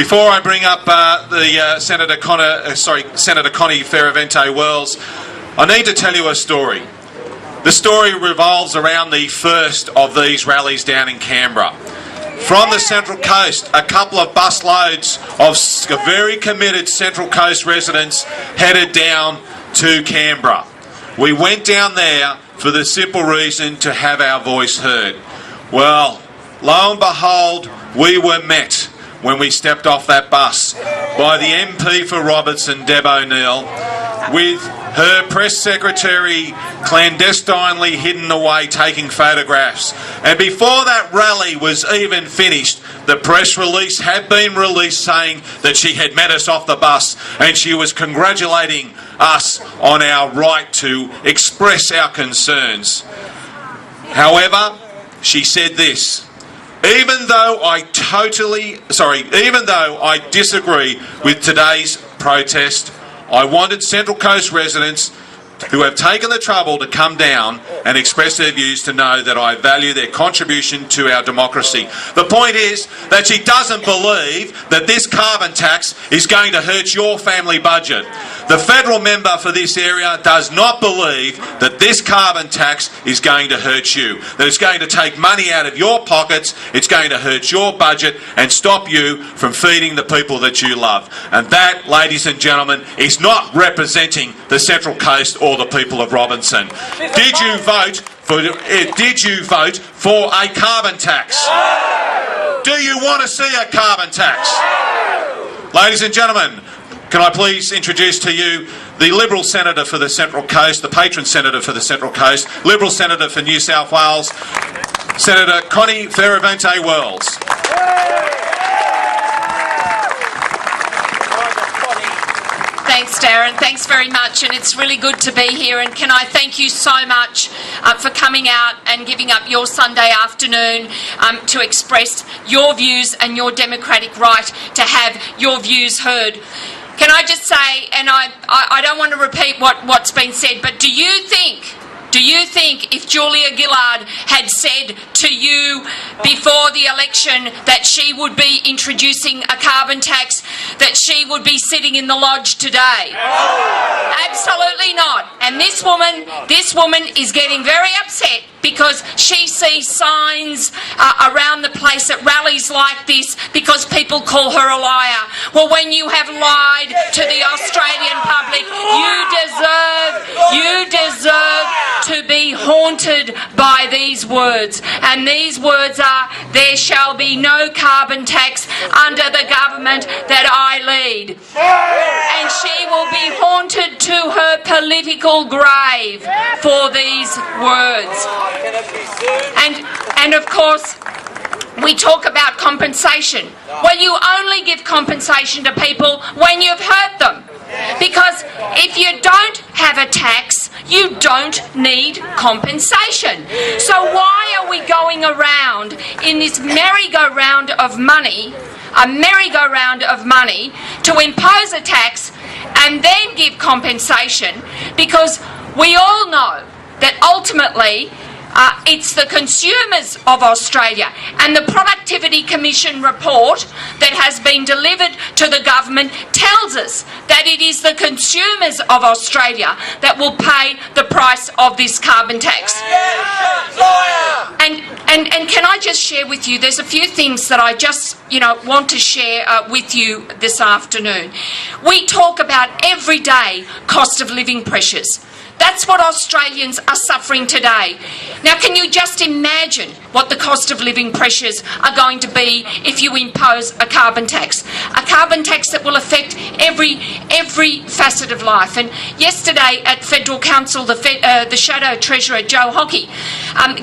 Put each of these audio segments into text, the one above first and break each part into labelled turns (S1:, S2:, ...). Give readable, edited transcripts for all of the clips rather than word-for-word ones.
S1: Before I bring up Senator Connie Fierravanti-Wells, I need to tell you a story. The story revolves around the first of these rallies down in Canberra. From the Central Coast, a couple of bus loads of very committed Central Coast residents headed down to Canberra. We went down there for the simple reason to have our voice heard. Well, lo and behold, we were met when we stepped off that bus by the MP for Robertson, Deb O'Neill, with her press secretary clandestinely hidden away taking photographs. And before that rally was even finished, the press release had been released saying that she had met us off the bus and she was congratulating us on our right to express our concerns. However, she said this: even though I disagree with today's protest, I wanted Central Coast residents who have taken the trouble to come down and express their views to know that I value their contribution to our democracy. The point is that she doesn't believe that this carbon tax is going to hurt your family budget. The federal member for this area does not believe that this carbon tax is going to hurt you, that it's going to take money out of your pockets, it's going to hurt your budget and stop you from feeding the people that you love. And that, ladies and gentlemen, is not representing the Central Coast or the people of Robinson. Did you vote for a carbon tax? Do you want to see a carbon tax? Ladies and gentlemen, can I please introduce to you the Liberal Senator for the Central Coast, the Patron Senator for the Central Coast, Liberal Senator for New South Wales, Senator Connie Fierravanti-Wells.
S2: Thanks, Darren. Thanks very much, and it's really good to be here. And can I thank you so much for coming out and giving up your Sunday afternoon to express your views and your democratic right to have your views heard. Can I just say, and I don't want to repeat what's been said, but do you think if Julia Gillard had said to you before the election that she would be introducing a carbon tax, that she would be sitting in the lodge today? Absolutely not. And this woman is getting very upset because she sees signs around the place at rallies like this because people call her a liar. Well, when you have lied to the Australian public, you deserve to be haunted by these words. And these words are, there shall be no carbon tax under the government that I lead. And she will be haunted to her political grave for these words. And of course, we talk about compensation. Well, you only give compensation to people when you've hurt them. Because if you don't have a tax, you don't need compensation. So why are we going around in this merry-go-round of money, to impose a tax and then give compensation? Because we all know that ultimately it's the consumers of Australia, and the Productivity Commission report that has been delivered to the government tells us that it is the consumers of Australia that will pay the price of this carbon tax. And can I just share with you, there's a few things that I just want to share with you this afternoon. We talk about everyday cost of living pressures. That's what Australians are suffering today. Now, can you just imagine what the cost of living pressures are going to be if you impose a carbon tax? A carbon tax that will affect every facet of life. And yesterday at Federal Council, the Shadow Treasurer, Joe Hockey,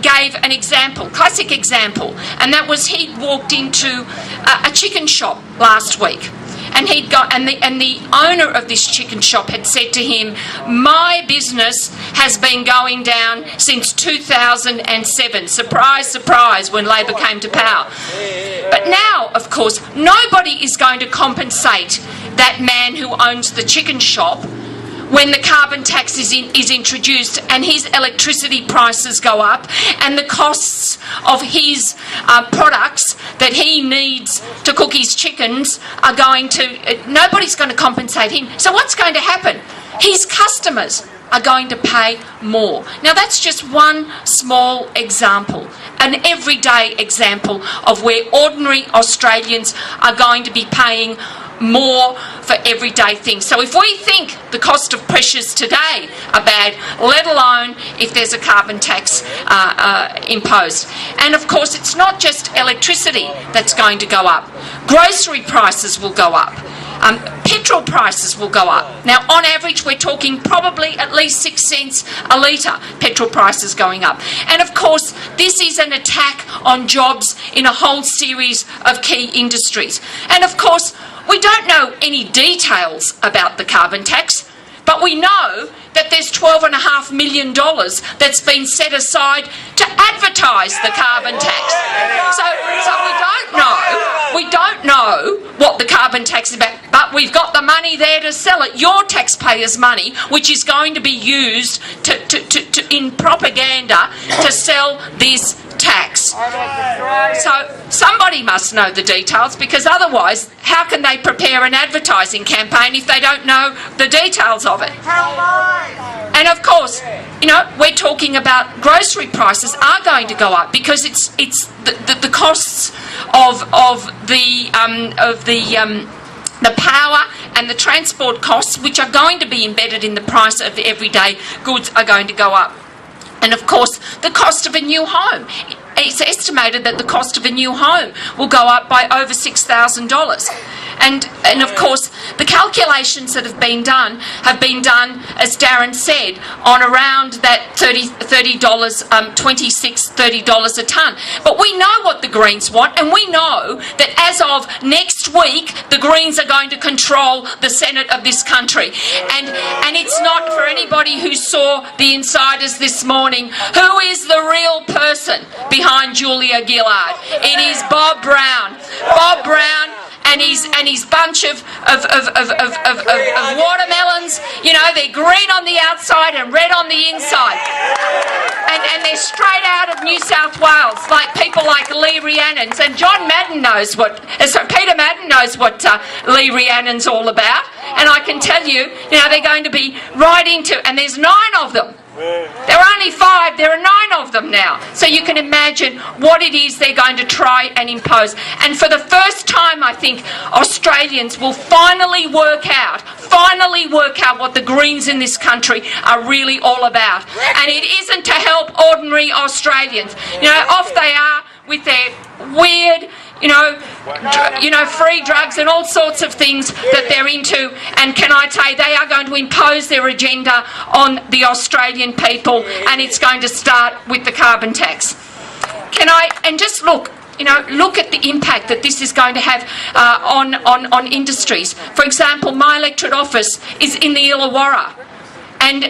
S2: gave an example, classic example, and that was he'd walked into a chicken shop last week. And the owner of this chicken shop had said to him, my business has been going down since 2007. Surprise, surprise, when Labor came to power. But now, of course, nobody is going to compensate that man who owns the chicken shop when the carbon tax is introduced and his electricity prices go up and the costs of his products that that he needs to cook his chickens are going to, nobody's going to compensate him. So what's going to happen? His customers are going to pay more. Now that's just one small example, an everyday example of where ordinary Australians are going to be paying more for everyday things. So if we think the cost of pressures today are bad, let alone if there's a carbon tax imposed. And of course it's not just electricity that's going to go up. Grocery prices will go up. Petrol prices will go up. Now, on average, we're talking probably at least 6 cents a litre, petrol prices going up. And of course, this is an attack on jobs in a whole series of key industries. And of course, we don't know any details about the carbon tax, but we know that there's $12.5 million that's been set aside to advertise the carbon tax. So we don't know what the carbon tax is about, but we've got the money there to sell it. Your taxpayers' money, which is going to be used in propaganda to sell this tax. So somebody must know the details, because otherwise how can they prepare an advertising campaign if they don't know the details of it? And of course, you know, we're talking about grocery prices are going to go up because it's the costs of the power and the transport costs, which are going to be embedded in the price of everyday goods, are going to go up. And of course, the cost of a new home. It's estimated that the cost of a new home will go up by over $6,000. And of course, the calculations that have been done, as Darren said, on around that $30 a tonne. But we know what the Greens want, and we know that as of next week, the Greens are going to control the Senate of this country. And it's not, for anybody who saw the insiders this morning, who is the real person behind Julia Gillard? It is Bob Brown. Bob Brown and his bunch of watermelons. You know, they're green on the outside and red on the inside. And they're straight out of New South Wales, like people like Lee Rhiannon's. And John Madden knows Peter Madden knows what Lee Rhiannon's all about. And I can tell you, they're going to be right into, and there's 9 of them. There are only 5, there are 9 of them now. So you can imagine what it is they're going to try and impose. And for the first time, I think, Australians will finally work out what the Greens in this country are really all about. And it isn't to help ordinary Australians. Off they are with their weird, free drugs and all sorts of things that they're into. And can I tell you, they are going to impose their agenda on the Australian people, and it's going to start with the carbon tax. Just look at the impact that this is going to have on industries. For example, my electorate office is in the Illawarra. And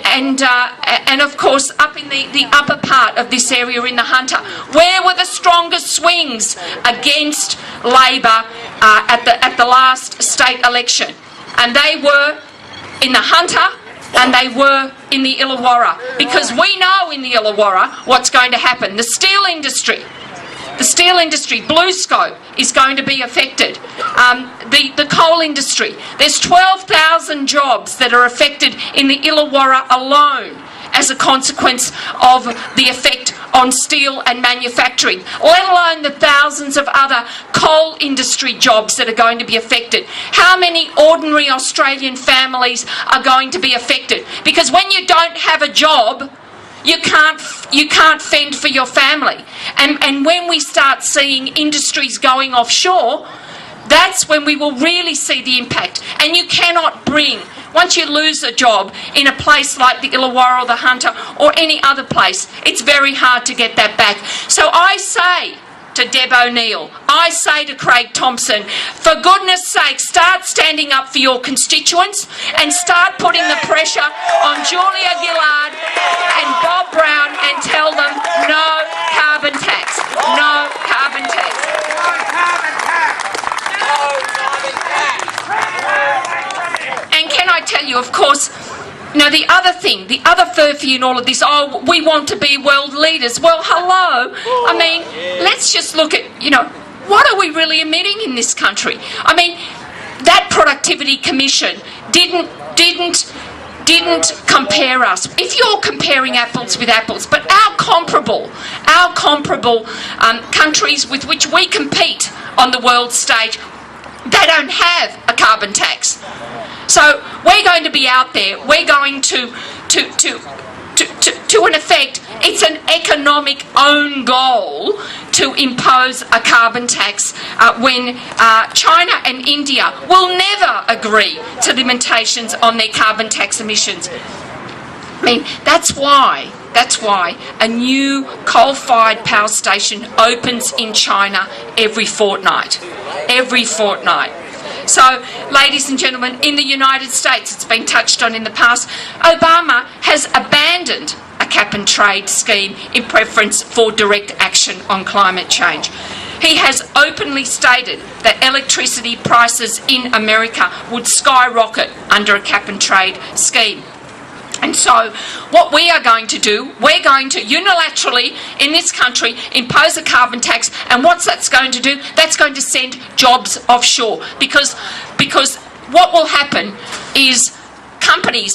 S2: of course, up in the upper part of this area in the Hunter, where were the strongest swings against Labor at the last state election? And they were in the Hunter, and they were in the Illawarra, because we know in the Illawarra what's going to happen. The steel industry, BlueScope, is going to be affected. The coal industry, there's 12,000 jobs that are affected in the Illawarra alone as a consequence of the effect on steel and manufacturing, let alone the thousands of other coal industry jobs that are going to be affected. How many ordinary Australian families are going to be affected? Because when you don't have a job, you can't fend for your family. And when we start seeing industries going offshore, that's when we will really see the impact. And you cannot bring, once you lose a job in a place like the Illawarra or the Hunter or any other place, it's very hard to get that back. So I say to Deb O'Neill, I say to Craig Thompson, for goodness sake, start standing up for your constituents and start putting the pressure on Julia Gillard and Bob Brown and tell them no carbon tax. No carbon tax. And can I tell you, of course, the other thing, the other furphy in all of this, we want to be world leaders. Well, hello. I mean, let's just look at, what are we really emitting in this country? I mean, that Productivity Commission didn't compare us. If you're comparing apples with apples, but our comparable countries with which we compete on the world stage, they don't have a carbon tax. So we're going to be out there. We're going to in effect, it's an economic own goal to impose a carbon tax when China and India will never agree to limitations on their carbon tax emissions. I mean, that's why a new coal-fired power station opens in China every fortnight. Every fortnight. So, ladies and gentlemen, in the United States, it's been touched on in the past, Obama has abandoned a cap-and-trade scheme in preference for direct action on climate change. He has openly stated that electricity prices in America would skyrocket under a cap-and-trade scheme. And so what we are going to do, we're going to unilaterally in this country impose a carbon tax, and what's that's going to do? That's going to send jobs offshore, because what will happen is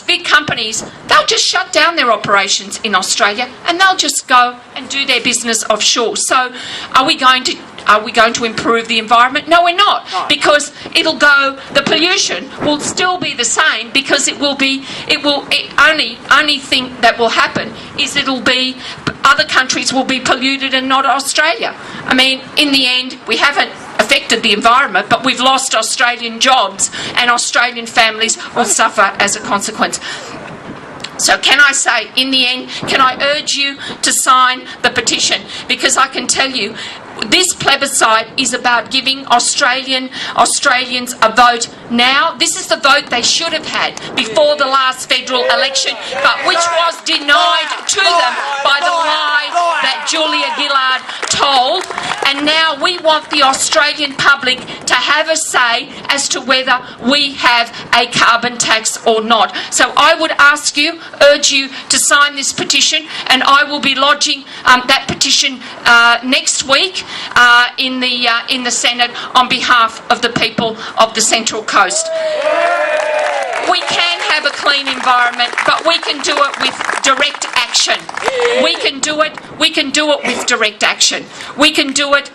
S2: big companies, they'll just shut down their operations in Australia and they'll just go and do their business offshore. So are we going to improve the environment? No, we're not, because the pollution will still be the same, because only thing that will happen is other countries will be polluted and not Australia. I mean, in the end, we haven't affected the environment, but we've lost Australian jobs, and Australian families will suffer as a consequence. So can I say, in the end, can I urge you to sign the petition? Because I can tell you, this plebiscite is about giving Australians a vote now. This is the vote they should have had before the last federal election, but which was denied to them by the lie that Julia Gillard told. And now we want the Australian public to have a say as to whether we have a carbon tax or not. So I would urge you to sign this petition, and I will be lodging that petition next week in the Senate on behalf of the people of the Central Coast. We can have a clean environment, but we can do it with direct action. We can do it with direct action. We can do it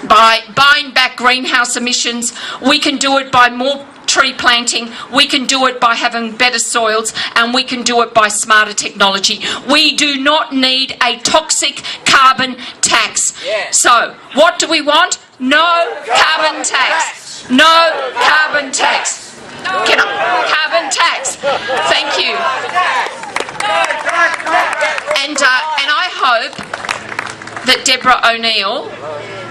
S2: by buying back greenhouse emissions. We can do it by more tree planting. We can do it by having better soils, and we can do it by smarter technology. We do not need a toxic carbon tax. So, what do we want? No carbon tax. No carbon tax. Carbon tax. Thank you. And I hope that Deborah O'Neill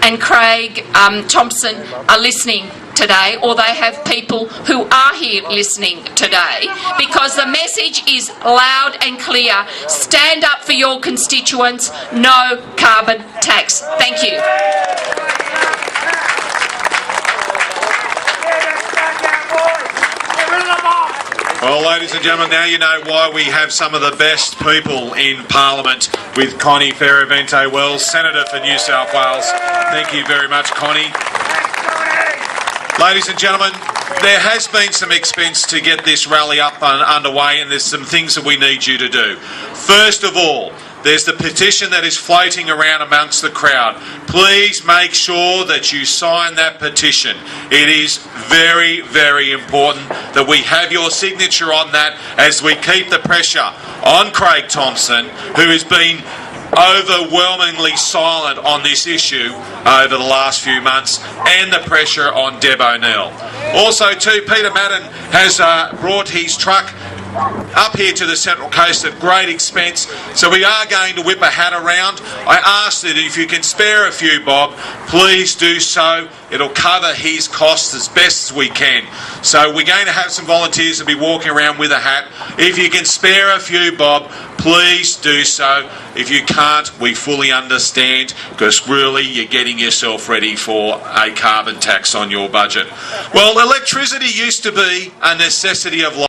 S2: and Craig Thompson are listening today, or they have people who are here listening today, because the message is loud and clear. Stand up for your constituents. No carbon tax. Thank you.
S1: Well, ladies and gentlemen, now you know why we have some of the best people in Parliament with Connie Fierravanti-Wells, Senator for New South Wales. Thank you very much, Connie. Ladies and gentlemen, there has been some expense to get this rally up and underway, and there's some things that we need you to do. First of all, there's the petition that is floating around amongst the crowd. Please make sure that you sign that petition. It is very, very important that we have your signature on that as we keep the pressure on Craig Thompson, who has been overwhelmingly silent on this issue over the last few months, and the pressure on Deb O'Neill. Also too, Peter Madden has brought his truck up here to the Central Coast at great expense, so we are going to whip a hat around. I ask that if you can spare a few bob, please do so. It'll cover his costs as best as we can. So we're going to have some volunteers to be walking around with a hat. If you can spare a few bob, please do so. If you can't, we fully understand, because really you're getting yourself ready for a carbon tax on your budget. Well, electricity used to be a necessity of life.